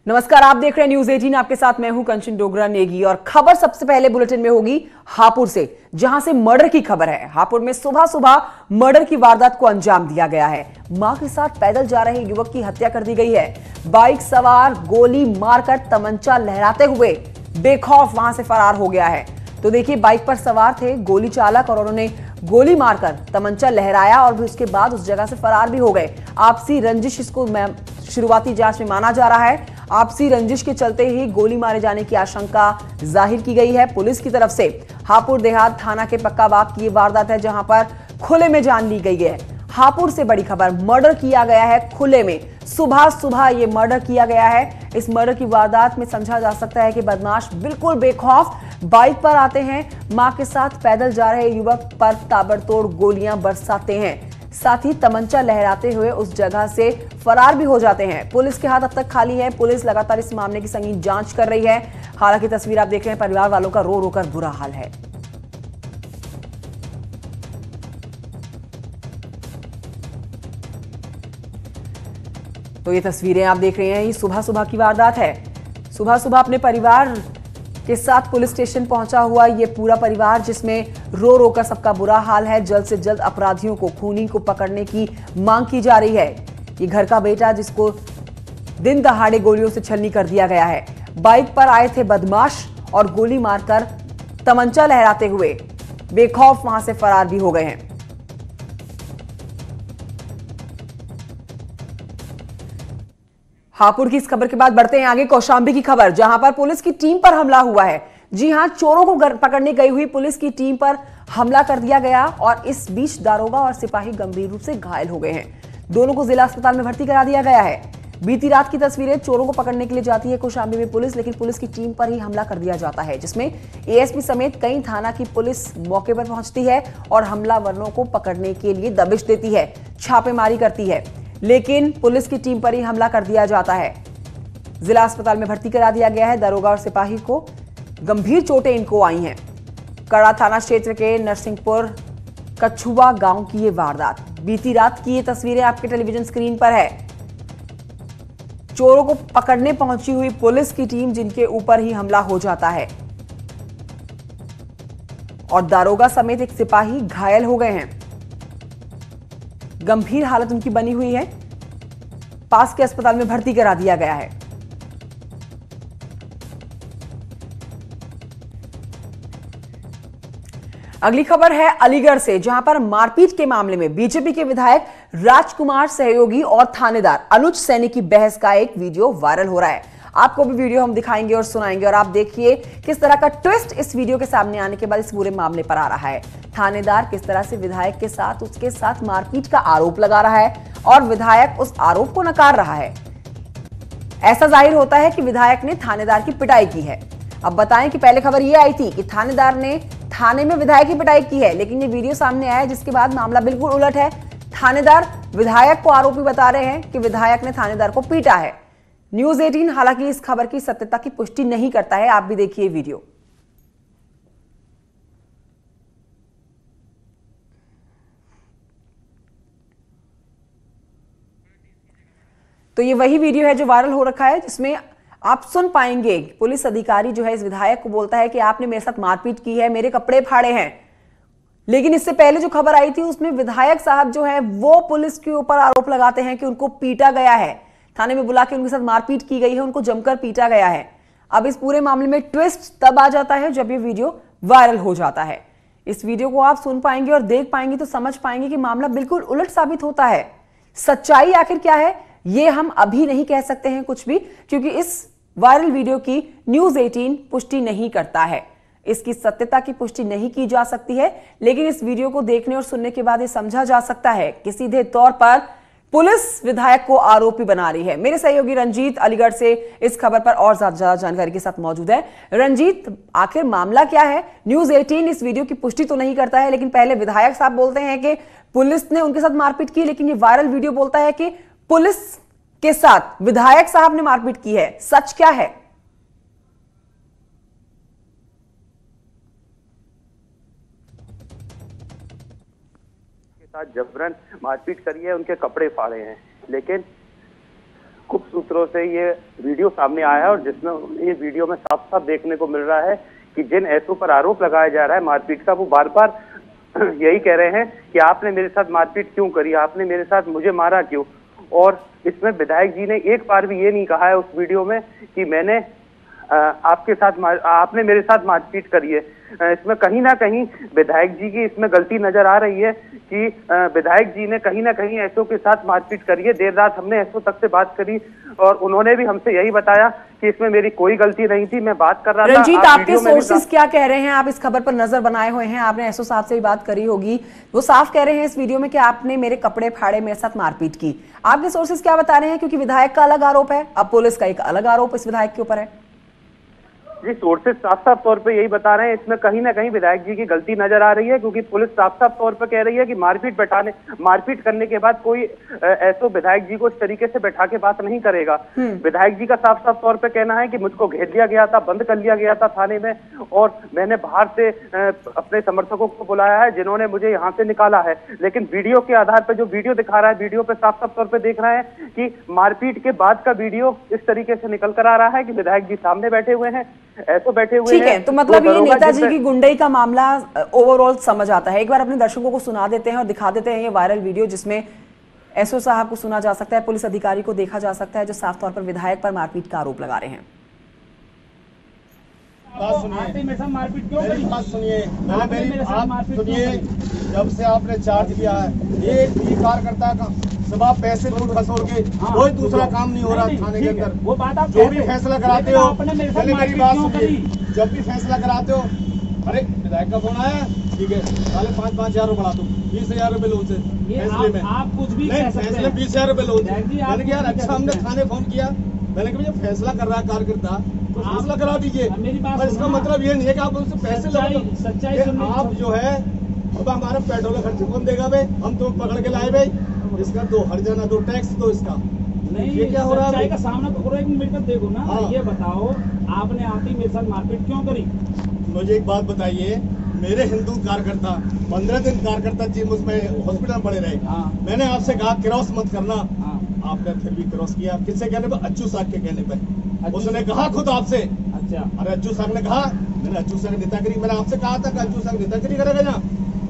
नमस्कार, आप देख रहे हैं न्यूज 18। आपके साथ मैं हूं कंचन डोगरा नेगी और खबर सबसे पहले बुलेटिन में होगी हापुड़ से, जहां से मर्डर की खबर है। हापुड़ में सुबह सुबह मर्डर की वारदात को अंजाम दिया गया है। मां के साथ पैदल जा रहे युवक की हत्या कर दी गई है। बाइक सवार गोली मारकर तमंचा लहराते हुए बेखौफ वहां से फरार हो गया है। तो देखिए, बाइक पर सवार थे गोली चालक और उन्होंने गोली मारकर तमंचा लहराया और उसके बाद उस जगह से फरार भी हो गए। आपसी रंजिश इसको शुरुआती जांच में माना जा रहा है। आपसी रंजिश के चलते ही गोली मारे जाने की आशंका जाहिर की गई है पुलिस की तरफ से। हापुड़ देहात थाना के पक्का बाग की ये वारदात है, जहां पर खुले में जान ली गई है। हापुड़ से बड़ी खबर, मर्डर किया गया है खुले में। सुबह सुबह ये मर्डर किया गया है। इस मर्डर की वारदात में समझा जा सकता है कि बदमाश बिल्कुल बेखौफ बाइक पर आते हैं, मां के साथ पैदल जा रहे युवक पर ताबड़तोड़ गोलियां बरसाते हैं, साथ ही तमंचा लहराते हुए उस जगह से फरार भी हो जाते हैं। पुलिस के हाथ अब तक खाली है। पुलिस लगातार इस मामले की संगीन जांच कर रही है। हालांकि तस्वीर आप देख रहे हैं, परिवार वालों का रो रो कर बुरा हाल है। तो ये तस्वीरें आप देख रहे हैं, ये सुबह सुबह की वारदात है। सुबह सुबह अपने परिवार के साथ पुलिस स्टेशन पहुंचा हुआ ये पूरा परिवार, जिसमें रो रो कर सबका बुरा हाल है। जल्द से जल्द अपराधियों को, खूनी को पकड़ने की मांग की जा रही है। ये घर का बेटा जिसको दिन दहाड़े गोलियों से छलनी कर दिया गया है। बाइक पर आए थे बदमाश और गोली मारकर तमंचा लहराते हुए बेखौफ वहां से फरार भी हो गए हैं। हापुड़ की इस खबर के बाद बढ़ते हैं आगे कौशांबी की खबर, जहां पर पुलिस की टीम पर हमला हुआ है। जी हां, चोरों को पकड़ने गई हुई पुलिस की टीम पर हमला कर दिया गया और इस बीच दारोगा और सिपाही गंभीर रूप से घायल हो गए हैं। दोनों को जिला अस्पताल में भर्ती करा दिया गया है। बीती रात की तस्वीरें, चोरों को पकड़ने के लिए जाती है कौशांबी में पुलिस, लेकिन पुलिस की टीम पर ही हमला कर दिया जाता है, जिसमें एएसपी समेत कई थाना की पुलिस मौके पर पहुंचती है और हमलावरों को पकड़ने के लिए दबिश देती है, छापेमारी करती है, लेकिन पुलिस की टीम पर ही हमला कर दिया जाता है। जिला अस्पताल में भर्ती करा दिया गया है। दरोगा और सिपाही को गंभीर चोटें इनको आई हैं। कड़ा थाना क्षेत्र के नरसिंहपुर कछुआ गांव की ये वारदात, बीती रात की ये तस्वीरें आपके टेलीविजन स्क्रीन पर है। चोरों को पकड़ने पहुंची हुई पुलिस की टीम, जिनके ऊपर ही हमला हो जाता है और दारोगा समेत एक सिपाही घायल हो गए हैं। गंभीर हालत उनकी बनी हुई है। पास के अस्पताल में भर्ती करा दिया गया है। अगली खबर है अलीगढ़ से, जहां पर मारपीट के मामले में बीजेपी के विधायक राजकुमार सहयोगी और थानेदार अनुज सैनी की बहस का एक वीडियो वायरल हो रहा है। आपको भी वीडियो हम दिखाएंगे और सुनाएंगे और आप देखिए किस तरह का ट्विस्ट इस वीडियो के सामने आने के बाद इस पूरे मामले पर आ रहा है। थानेदार किस तरह से विधायक के साथ, उसके साथ मारपीट का आरोप लगा रहा है और विधायक उस आरोप को नकार रहा है। ऐसा जाहिर होता है कि विधायक ने थानेदार की पिटाई की है। अब बताएं कि पहले खबर यह आई थी कि थानेदार ने थाने में विधायक की पिटाई की है, लेकिन ये वीडियो सामने आया जिसके बाद मामला बिल्कुल उलट है। थानेदार विधायक को आरोपी बता रहे हैं कि विधायक ने थानेदार को पीटा है। न्यूज 18 हालांकि इस खबर की सत्यता की पुष्टि नहीं करता है। आप भी देखिए वीडियो। तो ये वही वीडियो है जो वायरल हो रखा है, जिसमें आप सुन पाएंगे पुलिस अधिकारी जो है इस विधायक को बोलता है कि आपने मेरे साथ मारपीट की है, मेरे कपड़े फाड़े हैं। लेकिन इससे पहले जो खबर आई थी उसमें विधायक साहब जो है वो पुलिस के ऊपर आरोप लगाते हैं कि उनको पीटा गया है, थाने में बुला के उनके साथ मारपीट की गई है, उनको जमकर पीटा गया है। अब इस पूरे मामले में ट्विस्ट तब आ जाता है जब ये वीडियो वायरल हो जाता है। इस वीडियो को आप सुन पाएंगे और देख पाएंगे तो समझ पाएंगे कि मामला बिल्कुल उलट साबित होता है। सच्चाई आखिर क्या है ये हम अभी नहीं कह सकते हैं कुछ भी, क्योंकि इस वायरल वीडियो की न्यूज 18 पुष्टि नहीं करता है। इसकी सत्यता की पुष्टि नहीं की जा सकती है, लेकिन इस वीडियो को देखने और सुनने के बाद ये समझा जा सकता है कि सीधे तौर पर पुलिस विधायक को आरोपी बना रही है। मेरे सहयोगी रंजीत अलीगढ़ से इस खबर पर और ज्यादा जानकारी के साथ मौजूद है। रंजीत, आखिर मामला क्या है? न्यूज 18 इस वीडियो की पुष्टि तो नहीं करता है, लेकिन पहले विधायक साहब बोलते हैं कि पुलिस ने उनके साथ मारपीट की, लेकिन ये वायरल वीडियो बोलता है कि पुलिस के साथ विधायक साहब ने मारपीट की है। सच क्या है? के साथ जबरन मारपीट करी है, उनके कपड़े फाड़े हैं, लेकिन सूत्रों से ये वीडियो सामने आया है और जिसमें ये वीडियो में साफ साफ देखने को मिल रहा है कि जिन ऐसों पर आरोप लगाया जा रहा है मारपीट का, वो बार बार यही कह रहे हैं कि आपने मेरे साथ मारपीट क्यों करी, आपने मेरे साथ मुझे मारा क्यों। और इसमें विधायक जी ने एक बार भी ये नहीं कहा है उस वीडियो में कि मैंने आपने मेरे साथ मारपीट करी है। इसमें कहीं ना कहीं विधायक जी की इसमें गलती नजर आ रही है कि विधायक जी ने कहीं ना कहीं ऐसों के साथ मारपीट करी है। देर रात हमने ऐसों तक से बात करी और उन्होंने भी हमसे यही बताया कि इसमें मेरी कोई गलती नहीं थी, मैं बात कर रहा था। रंजीत, आपके सोर्सेस क्या कह रहे हैं? आप इस खबर पर नजर बनाए हुए हैं, आपने एसओ साहब से भी बात करी होगी, वो साफ कह रहे हैं इस वीडियो में कि आपने मेरे कपड़े फाड़े, मेरे साथ मारपीट की। आपके सोर्सेस क्या बता रहे हैं? क्योंकि विधायक का अलग आरोप है, अब पुलिस का एक अलग आरोप इस विधायक के ऊपर है। जी, सोर्सेस साफ साफ तौर पे यही बता रहे हैं, इसमें कहीं ना कहीं विधायक जी की गलती नजर आ रही है, क्योंकि पुलिस साफ साफ तौर पे कह रही है कि मारपीट करने के बाद कोई ऐसा विधायक जी को इस तरीके से बैठा के बात नहीं करेगा। विधायक जी का साफ साफ तौर पे कहना है कि मुझको घेर लिया गया था, बंद कर लिया गया था थाने में, और मैंने बाहर से अपने समर्थकों को बुलाया है जिन्होंने मुझे यहाँ से निकाला है। लेकिन वीडियो के आधार पर जो वीडियो दिखा रहा है, वीडियो पे साफ साफ तौर पर देख रहे हैं कि मारपीट के बाद का वीडियो इस तरीके से निकल कर आ रहा है कि विधायक जी सामने बैठे हुए हैं, ऐसे बैठे हुए हैं। ठीक है, तो मतलब ये नेताजी की गुंडई का मामला ओवरऑल समझ आता है। एक बार अपने दर्शकों को सुना देते हैं और दिखा देते हैं ये वायरल वीडियो जिसमें एसओ साहब को सुना जा सकता है, पुलिस अधिकारी को देखा जा सकता है जो साफ तौर पर विधायक पर मारपीट का आरोप लगा रहे हैं। मारपीट क्यों करी? बात सुनिए, आप सुनिए, जब से आपने चार्ज किया है एक भी कार्यकर्ता का सुबह पैसे लूट खसोड़ के कोई दूसरा काम नहीं हो रहा थाने के अंदर। वो बात आप जो भी फैसला कराते हो, पहले मेरी बात सुनिए, जब भी फैसला कराते हो, अरे विधायक का फोन आया, ठीक है, साले 5,000 रुपये बढ़ा दो, 20,000 रुपये लो उनसे फैसले में। आप कुछ भी फैसले 20,000 रुपये लो। मैंने कहा यार अच्छा, हमने थाने फोन किया, मैंने कहा मुझे फैसला कर रहा है कार्यकर्ता, तो फैसला करा दीजिए। पर इसका मतलब ये नहीं है कि आप उनसे पैसे लो। आप जो है अब हमारा पेट्रोल का खर्च कौन देगा भाई? हम तो पकड़ के लाए भाई, इसका दो हर्जाना दो टैक्स दो इसका। नहीं, ये क्या हो रहा है? का सामना तो करो, एक मिनट देखो ना। हाँ। ये बताओ आपने आती मेरे साथ मारपीट क्यों करी? मुझे एक बात बताइए, मेरे हिंदू कार्यकर्ता 15 दिन कार्यकर्ता जी उसमें हॉस्पिटल पड़े रहे। हाँ। मैंने आपसे कहा क्रॉस मत करना। हाँ। आपने फिर भी क्रॉस किया। किससे कहने पर? अच्छू साहब के कहने पर। उसने कहा खुद आपसे। अच्छा। अरे अच्छू साहब ने कहा, मैंने अच्छू साहब नेतागिरी, मैंने आपसे कहा था कि अच्छू साहब नेतागिरी करेगा ना।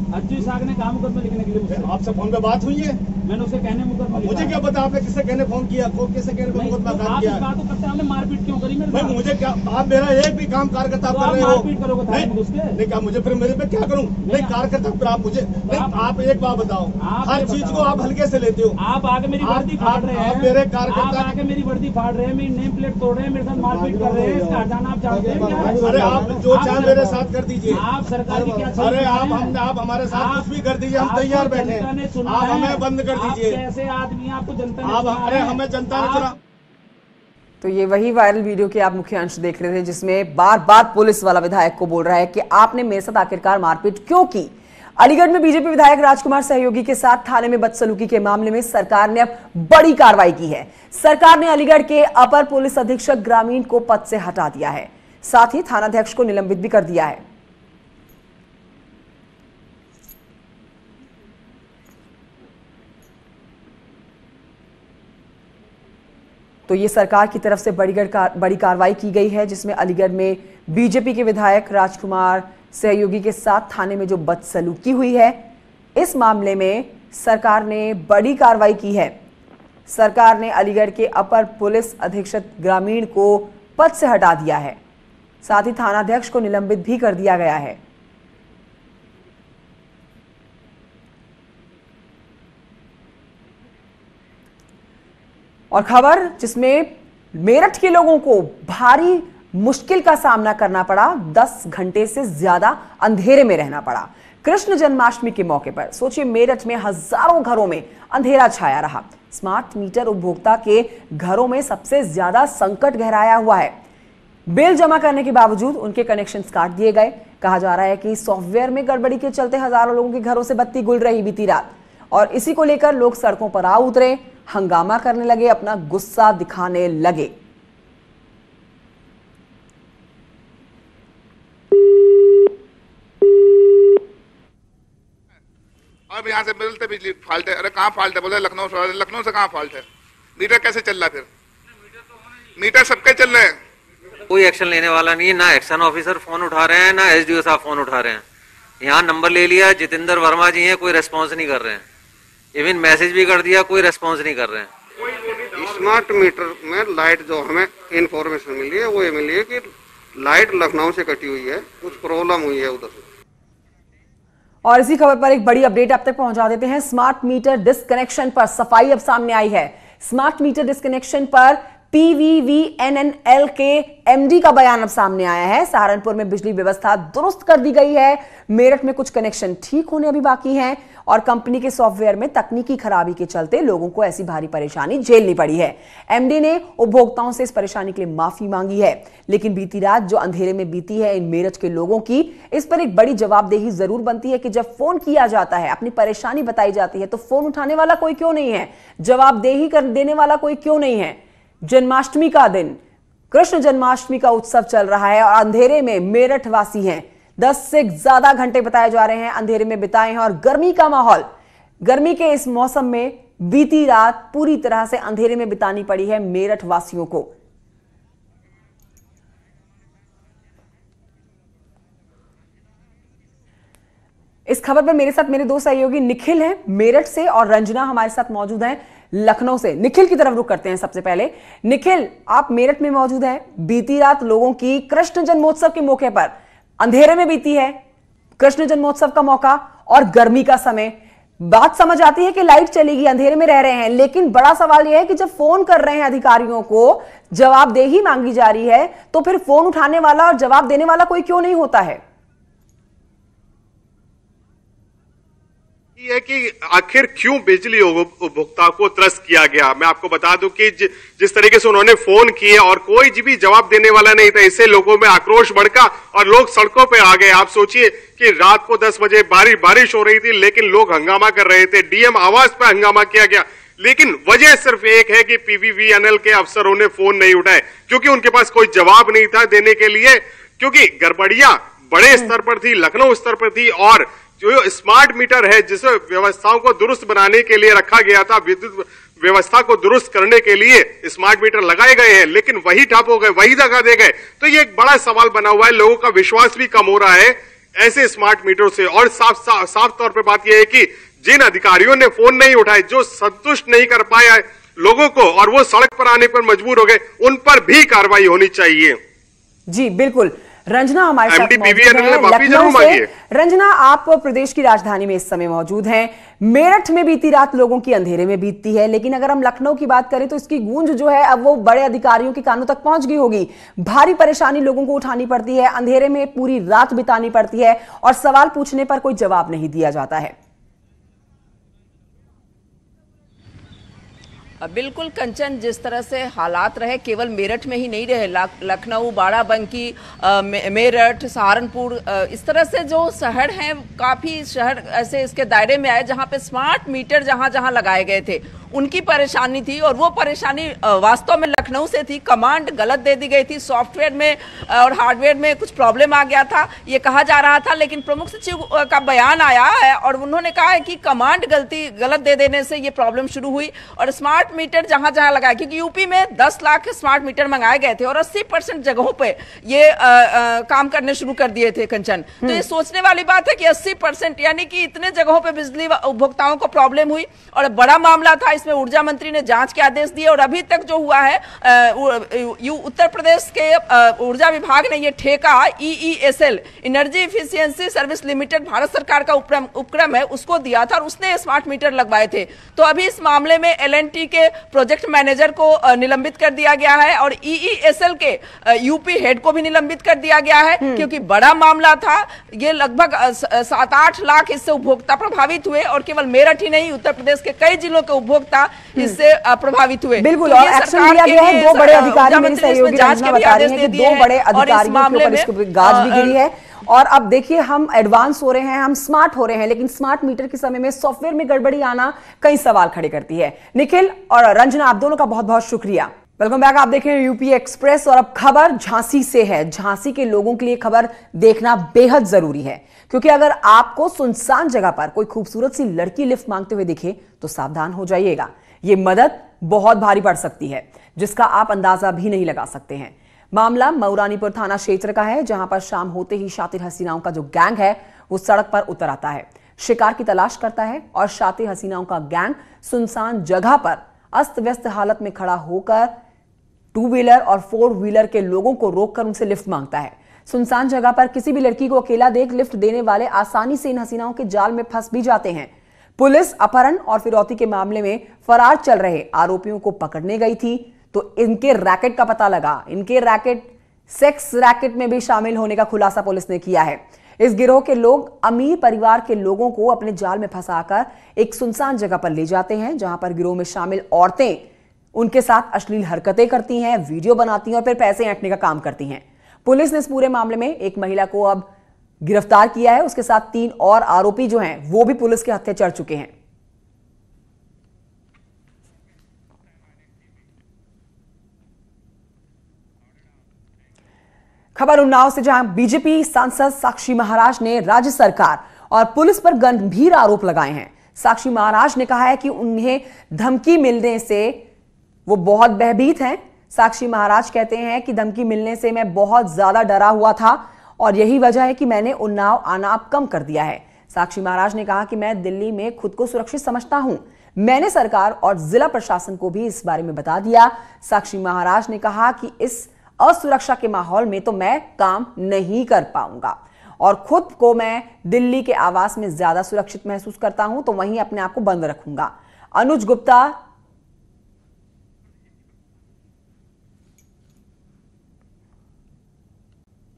अच्छी साहब ने काम मुकदमा लिखने के लिए आपसे फोन पे बात हुई है, मैंने उसे कहने मुकदमा। मुझे क्या पता आपने किससे कहने फोन किया, किससे कहने पे मुकदमा काम किया? बात तो करते हैं, हमने मारपीट क्यों करी? मैं मुझे क्या, आप मेरा एक भी काम कार्यकर्ता कर रहे हो, मारपीट करोगे नहीं क्या? मुझे फिर मेरे पे क्या करूं? नहीं कार्यकर्ता फिर आप मुझे आप एक बात बताओ, हर चीज को आप हल्के से लेते हो। आप आगे मेरी वर्दी फाड़ रहे हैं, मेरे कार्यकर्ता आगे मेरी वर्दी फाड़ रहे हैं, मेरी नेम प्लेट तोड़ रहे हैं, मेरे साथ मारपीट कर रहे हैं, इसका हटाना आप जानते हैं? अरे आप जो चाहे मेरे साथ कर दीजिए। आप सरकार की क्या? अरे आप हमारे साथ कुछ भी कर दीजिए, हम तैयार बैठे हैं। आप हमें बंद कर दीजिए। ऐसे आदमी आपको जनता ने, अरे हमें जनता ने चुना। तो ये वही वायरल वीडियो के आप मुख्य अंश देख रहे थे जिसमें बार बार पुलिस वाला विधायक को बोल रहा है कि आपने मेरे साथ आखिरकार मारपीट क्यों की। अलीगढ़ में बीजेपी विधायक राजकुमार सहयोगी के साथ थाने में बदसलूकी के मामले में सरकार ने अब बड़ी कार्रवाई की है। सरकार ने अलीगढ़ के अपर पुलिस अधीक्षक ग्रामीण को पद से हटा दिया है, साथ ही थानाध्यक्ष को निलंबित भी कर दिया है। तो ये सरकार की तरफ से बड़ी कार्रवाई की गई है जिसमें अलीगढ़ में बीजेपी के विधायक राजकुमार सहयोगी के साथ थाने में जो बदसलूकी हुई है, इस मामले में सरकार ने बड़ी कार्रवाई की है। सरकार ने अलीगढ़ के अपर पुलिस अधीक्षक ग्रामीण को पद से हटा दिया है, साथ ही थानाध्यक्ष को निलंबित भी कर दिया गया है। और खबर जिसमें मेरठ के लोगों को भारी मुश्किल का सामना करना पड़ा, 10 घंटे से ज्यादा अंधेरे में रहना पड़ा कृष्ण जन्माष्टमी के मौके पर। सोचिए, मेरठ में हजारों घरों में अंधेरा छाया रहा। स्मार्ट मीटर उपभोक्ता के घरों में सबसे ज्यादा संकट गहराया हुआ है। बिल जमा करने के बावजूद उनके कनेक्शंस काट दिए गए। कहा जा रहा है कि सॉफ्टवेयर में गड़बड़ी के चलते हजारों लोगों के घरों से बत्ती गुल रही बीती रात, और इसी को लेकर लोग सड़कों पर आ उतरे, हंगामा करने लगे, अपना गुस्सा दिखाने लगे। अब यहाँ से बिजली फाल्ट है। अरे कहाँ फाल्ट है? बोले लखनऊ से। लखनऊ से कहाँ फाल्ट है? मीटर कैसे चल रहा है फिर? मीटर सबके चल रहे हैं, कोई एक्शन लेने वाला नहीं है। ना एक्शन ऑफिसर फोन उठा रहे हैं, ना एसडीओ साहब फोन उठा रहे हैं। यहाँ नंबर ले लिया, जितेंद्र वर्मा जी हैं, कोई रेस्पॉन्स नहीं कर रहे हैं। इवन मैसेज भी कर दिया, कोई रेस्पॉन्स नहीं कर रहे हैं। स्मार्ट मीटर में लाइट जो हमें इंफॉर्मेशन मिली है वो ये मिली है कि लाइट लखनऊ से कटी हुई है, कुछ प्रॉब्लम हुई है उधर से। और इसी खबर पर एक बड़ी अपडेट आप तक पहुंचा देते हैं। स्मार्ट मीटर डिस्कनेक्शन पर सफाई अब सामने आई है। स्मार्ट मीटर डिस्कनेक्शन पर PVVNNL के MD का बयान अब सामने आया है। सहारनपुर में बिजली व्यवस्था दुरुस्त कर दी गई है। मेरठ में कुछ कनेक्शन ठीक होने अभी बाकी हैं और कंपनी के सॉफ्टवेयर में तकनीकी खराबी के चलते लोगों को ऐसी भारी परेशानी झेलनी पड़ी है। MD ने उपभोक्ताओं से इस परेशानी के लिए माफी मांगी है, लेकिन बीती रात जो अंधेरे में बीती है इन मेरठ के लोगों की, इस पर एक बड़ी जवाबदेही जरूर बनती है कि जब फोन किया जाता है, अपनी परेशानी बताई जाती है, तो फोन उठाने वाला कोई क्यों नहीं है, जवाबदेही कर देने वाला कोई क्यों नहीं है। जन्माष्टमी का दिन, कृष्ण जन्माष्टमी का उत्सव चल रहा है और अंधेरे में मेरठ वासी हैं। 10 से ज्यादा घंटे बताए जा रहे हैं अंधेरे में बिताए हैं और गर्मी का माहौल, गर्मी के इस मौसम में बीती रात पूरी तरह से अंधेरे में बितानी पड़ी है मेरठ वासियों को। इस खबर पर मेरे साथ मेरे दो सहयोगी निखिल हैं मेरठ से और रंजना हमारे साथ मौजूद हैं लखनऊ से। निखिल की तरफ रुख करते हैं सबसे पहले। निखिल, आप मेरठ में मौजूद हैं। बीती रात लोगों की कृष्ण जन्मोत्सव के मौके पर अंधेरे में बीती है, कृष्ण जन्मोत्सव का मौका और गर्मी का समय। बात समझ आती है कि लाइट चलेगी, अंधेरे में रह रहे हैं, लेकिन बड़ा सवाल यह है कि जब फोन कर रहे हैं अधिकारियों को, जवाबदेही मांगी जा रही है, तो फिर फोन उठाने वाला और जवाब देने वाला कोई क्यों नहीं होता है? है कि आखिर क्यों बिजली उपभोक्ता को त्रस्त किया गया। मैं आपको बता दूं कि जिस तरीके से उन्होंने फोन किए और कोई भी जवाब देने वाला नहीं था, इससे लोगों में आक्रोश भड़का और लोग सड़कों पे आ गए। आप सोचिए कि रात को 10 बजे बारिश हो रही थी, लेकिन लोग हंगामा कर रहे थे। डीएम आवास पे हंगामा किया गया, लेकिन वजह सिर्फ एक है कि PVVNL के अफसरों ने फोन नहीं उठाए, क्योंकि उनके पास कोई जवाब नहीं था देने के लिए, क्योंकि गड़बड़ियां बड़े स्तर पर थी, लखनऊ स्तर पर थी। और जो स्मार्ट मीटर है, जिसे व्यवस्थाओं को दुरुस्त बनाने के लिए रखा गया था, विद्युत व्यवस्था को दुरुस्त करने के लिए स्मार्ट मीटर लगाए गए हैं, लेकिन वही ठप हो गए, वही दगा दे गए। तो ये एक बड़ा सवाल बना हुआ है, लोगों का विश्वास भी कम हो रहा है ऐसे स्मार्ट मीटर से। और साफ तौर पे बात यह है कि जिन अधिकारियों ने फोन नहीं उठाए, जो संतुष्ट नहीं कर पाया लोगों को और वो सड़क पर आने पर मजबूर हो गए, उन पर भी कार्रवाई होनी चाहिए। जी बिल्कुल। रंजना हमारे साथ मौजूद है लखनऊ से। रंजना, आप प्रदेश की राजधानी में इस समय मौजूद हैं। मेरठ में बीती रात लोगों की अंधेरे में बीतती है, लेकिन अगर हम लखनऊ की बात करें तो इसकी गूंज जो है अब वो बड़े अधिकारियों के कानों तक पहुंच गई होगी। भारी परेशानी लोगों को उठानी पड़ती है, अंधेरे में पूरी रात बितानी पड़ती है और सवाल पूछने पर कोई जवाब नहीं दिया जाता है। बिल्कुल कंचन, जिस तरह से हालात रहे, केवल मेरठ में ही नहीं रहे, लखनऊ, बाराबंकी, मेरठ, सहारनपुर, इस तरह से जो शहर हैं, काफ़ी शहर ऐसे इसके दायरे में आए जहां पे स्मार्ट मीटर जहां जहां लगाए गए थे, उनकी परेशानी थी। और वो परेशानी वास्तव में लखनऊ से थी। कमांड गलत दे दी गई थी, सॉफ्टवेयर में और हार्डवेयर में कुछ प्रॉब्लम आ गया था, ये कहा जा रहा था। लेकिन प्रमुख सचिव का बयान आया है और उन्होंने कहा है कि कमांड गलत दे देने से ये प्रॉब्लम शुरू हुई और स्मार्ट मीटर जहां जहां लगाया, क्योंकि यूपी में 10 लाख स्मार्ट मीटर मंगाए गए थे और 80% जगहों पे ये काम करने शुरू कर दिए थे कंचन। तो ये सोचने वाली बात है कि 80% यानी कि इतने जगहों पे बिजली उपभोक्ताओं को प्रॉब्लम हुई और बड़ा मामला था। इसमें ऊर्जा मंत्री ने जांच के आदेश दिए और अभी तक जो हुआ है, उत्तर प्रदेश के ऊर्जा विभाग ने ये ठेका EESL, energy efficiency service limited, Bharat सरकार का उपक्रम है, उसको दिया था और उसने स्मार्ट मीटर लगवाए थे। तो अभी इस मामले में L&T के प्रोजेक्ट मैनेजर को निलंबित कर दिया गया है और EESL के यूपी हेड को भी निलंबित कर दिया गया है, क्योंकि बड़ा मामला था। ये लगभग 7-8 लाख इससे उपभोक्ता प्रभावित हुए और केवल मेरठ ही नहीं, उत्तर प्रदेश के कई जिलों के उपभोक्ता इससे प्रभावित हुए। बिल्कुल, और एक्शन लिया गया है। 2 बड़े अधिकारी, मेरी सहयोगी रंजना बता रही है कि 2 बड़े अधिकारियों के ऊपर इसको गाज भी गिरी है। और अब देखिए, हम एडवांस हो रहे हैं, हम स्मार्ट हो रहे हैं, लेकिन स्मार्ट मीटर के समय में सॉफ्टवेयर में गड़बड़ी आना कई सवाल खड़े करती है। निखिल और रंजना, आप दोनों का बहुत बहुत शुक्रिया। Welcome back. आप देख रहे हैं यूपी एक्सप्रेस और अब खबर झांसी से है। झांसी के लोगों के लिए खबर देखना बेहद जरूरी है, क्योंकि अगर आपको सुनसान जगह पर कोई खूबसूरत सी लड़की लिफ्ट मांगते हुए दिखे तो सावधान हो जाइएगा। ये मदद बहुत भारी पड़ सकती है, जिसका आप अंदाजा भी नहीं लगा सकते हैं। मामला मऊरानीपुर थाना क्षेत्र का है, जहां पर शाम होते ही शातिर हसीनाओं का जो गैंग है वो सड़क पर उतर आता है, शिकार की तलाश करता है और शातिर हसीनाओं का गैंग सुनसान जगह पर अस्त व्यस्त हालत में खड़ा होकर 2 व्हीलर और 4 व्हीलर के लोगों को रोककर उनसे लिफ्ट मांगता है। सुनसान जगह पर किसी भी लड़की को अकेला देख लिफ्ट देने वाले आसानी से इन हसीनाओं के जाल में फंस भी जाते हैं। पुलिस अपहरण और फिरौती के मामले में फरार चल रहे आरोपियों को पकड़ने गई थी तो इनके रैकेट का पता लगा। इनके रैकेट सेक्स रैकेट में भी शामिल होने का खुलासा पुलिस ने किया है। इस गिरोह के लोग अमीर परिवार के लोगों को अपने जाल में फंसाकर एक सुनसान जगह पर ले जाते हैं, जहां पर गिरोह में शामिल औरतें उनके साथ अश्लील हरकतें करती हैं, वीडियो बनाती हैं और फिर पैसे ऐंठने का काम करती हैं। पुलिस ने इस पूरे मामले में एक महिला को अब गिरफ्तार किया है। उसके साथ 3 और आरोपी जो हैं वो भी पुलिस के हत्थे चढ़ चुके हैं। खबर उन्नाव से, जहां बीजेपी सांसद साक्षी महाराज ने राज्य सरकार और पुलिस पर गंभीर आरोप लगाए हैं। साक्षी महाराज ने कहा है कि उन्हें धमकी मिलने से वो बहुत भयभीत हैं। साक्षी महाराज कहते हैं कि धमकी मिलने से मैं बहुत ज्यादा डरा हुआ था और यही वजह है कि मैंने उन्नाव आना अब कम कर दिया है। साक्षी महाराज ने कहा कि मैं दिल्ली में खुद को सुरक्षित समझता हूं। मैंने सरकार और जिला प्रशासन को भी इस बारे में बता दिया। साक्षी महाराज ने कहा कि इस असुरक्षा के माहौल में तो मैं काम नहीं कर पाऊंगा और खुद को मैं दिल्ली के आवास में ज्यादा सुरक्षित महसूस करता हूं, तो वहीं अपने आप को बंद रखूंगा। अनुज गुप्ता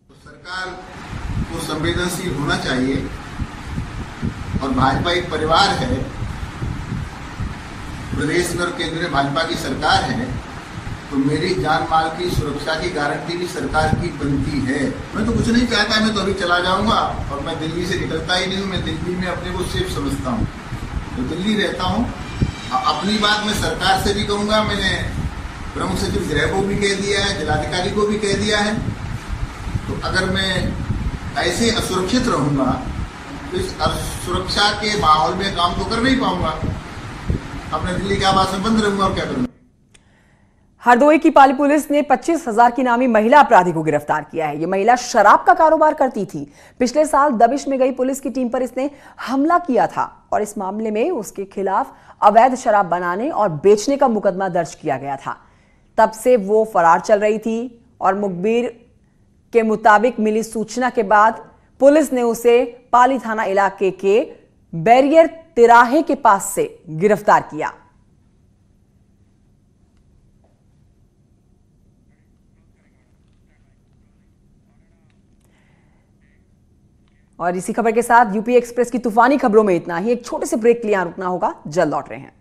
सरकार को संवेदनशील होना चाहिए और भाजपा एक परिवार है, प्रदेश में और केंद्र में भाजपा की सरकार है, तो मेरी जान माल की सुरक्षा की गारंटी भी सरकार की बनती है। मैं तो कुछ नहीं चाहता, मैं तो अभी चला जाऊंगा और मैं दिल्ली से निकलता ही नहीं हूँ। मैं दिल्ली में अपने को सेफ समझता हूँ, तो दिल्ली रहता हूँ। अपनी बात मैं सरकार से भी कहूँगा, मैंने प्रमुख सचिव गृह को भी कह दिया है, जिलाधिकारी को भी कह दिया है। तो अगर मैं ऐसे असुरक्षित रहूंगा तो इस असुरक्षा के माहौल में काम तो कर नहीं पाऊंगा, अपने दिल्ली के आवास में बंद रहूंगा और क्या करूंगा। हरदोई की पाली पुलिस ने 25,000 की नामी महिला अपराधी को गिरफ्तार किया है। यह महिला शराब का कारोबार करती थी। पिछले साल दबिश में गई पुलिस की टीम पर इसने हमला किया था और इस मामले में उसके खिलाफ अवैध शराब बनाने और बेचने का मुकदमा दर्ज किया गया था। तब से वो फरार चल रही थी और मुखबिर के मुताबिक मिली सूचना के बाद पुलिस ने उसे पाली थाना इलाके के बैरियर तिराहे के पास से गिरफ्तार किया। और इसी खबर के साथ यूपी एक्सप्रेस की तूफानी खबरों में इतना ही। एक छोटे से ब्रेक के लिए यहां रुकना होगा, जल्द लौट रहे हैं।